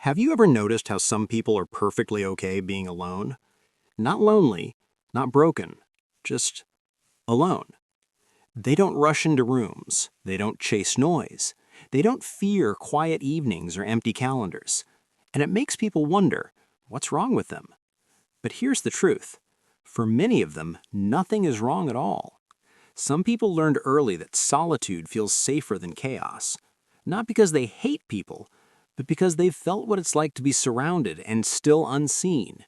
Have you ever noticed how some people are perfectly okay being alone? Not lonely, not broken, just alone. They don't rush into rooms. They don't chase noise. They don't fear quiet evenings or empty calendars. And it makes people wonder, what's wrong with them? But here's the truth. For many of them, nothing is wrong at all. Some people learned early that solitude feels safer than chaos. Not because they hate people, but because they've felt what it's like to be surrounded and still unseen.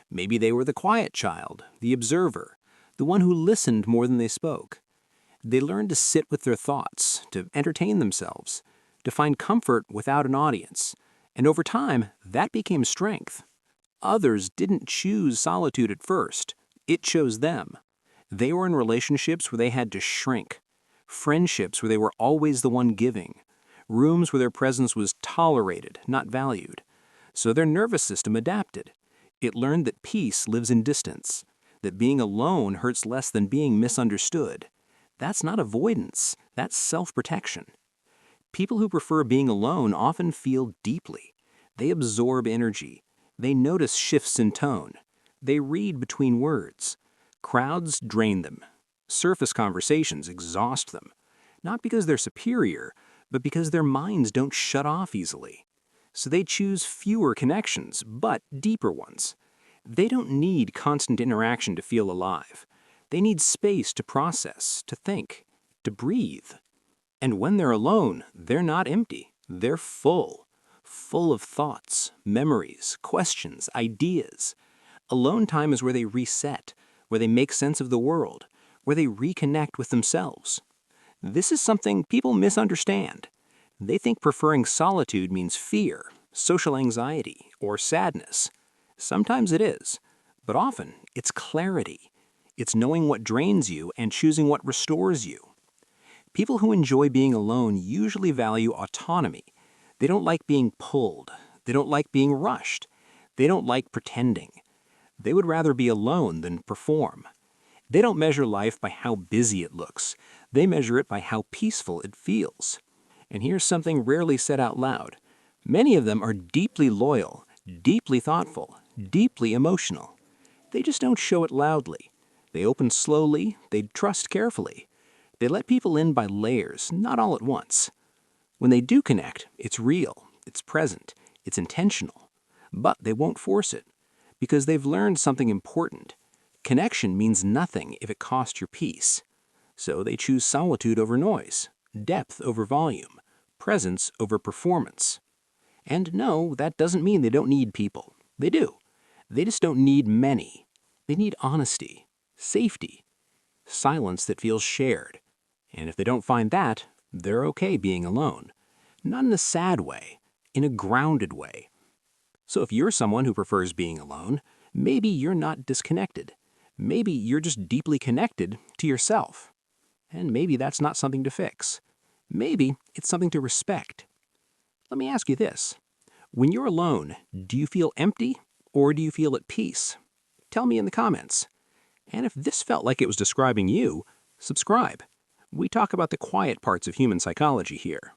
Maybe they were the quiet child, the observer, the one who listened more than they spoke. They learned to sit with their thoughts, to entertain themselves, to find comfort without an audience. And over time, that became strength. Others didn't choose solitude at first. It chose them. They were in relationships where they had to shrink, friendships where they were always the one giving, rooms where their presence was tolerated, not valued. So their nervous system adapted. It learned that peace lives in distance, that being alone hurts less than being misunderstood. That's not avoidance, that's self-protection. People who prefer being alone often feel deeply. They absorb energy. They notice shifts in tone. They read between words. Crowds drain them. Surface conversations exhaust them. Not because they're superior, but because their minds don't shut off easily. So they choose fewer connections, but deeper ones. They don't need constant interaction to feel alive. They need space to process, to think, to breathe. And when they're alone, they're not empty. They're full. Full of thoughts, memories, questions, ideas. Alone time is where they reset, where they make sense of the world, where they reconnect with themselves. This is something people misunderstand. They think preferring solitude means fear, social anxiety, or sadness. Sometimes it is, but often it's clarity. It's knowing what drains you and choosing what restores you. People who enjoy being alone usually value autonomy. They don't like being pulled. They don't like being rushed. They don't like pretending. They would rather be alone than perform. They don't measure life by how busy it looks. They measure it by how peaceful it feels. And here's something rarely said out loud. Many of them are deeply loyal, deeply thoughtful, deeply emotional. They just don't show it loudly. They open slowly, they trust carefully. They let people in by layers, not all at once. When they do connect, it's real, it's present, it's intentional. But they won't force it, because they've learned something important. Connection means nothing if it costs your peace. So they choose solitude over noise, depth over volume, presence over performance. And no, that doesn't mean they don't need people. They do. They just don't need many. They need honesty, safety, silence that feels shared. And if they don't find that, they're okay being alone. Not in a sad way, in a grounded way. So if you're someone who prefers being alone, maybe you're not disconnected. Maybe you're just deeply connected to yourself. And maybe that's not something to fix. Maybe it's something to respect. Let me ask you this. When you're alone, do you feel empty or do you feel at peace? Tell me in the comments. And if this felt like it was describing you, subscribe. We talk about the quiet parts of human psychology here.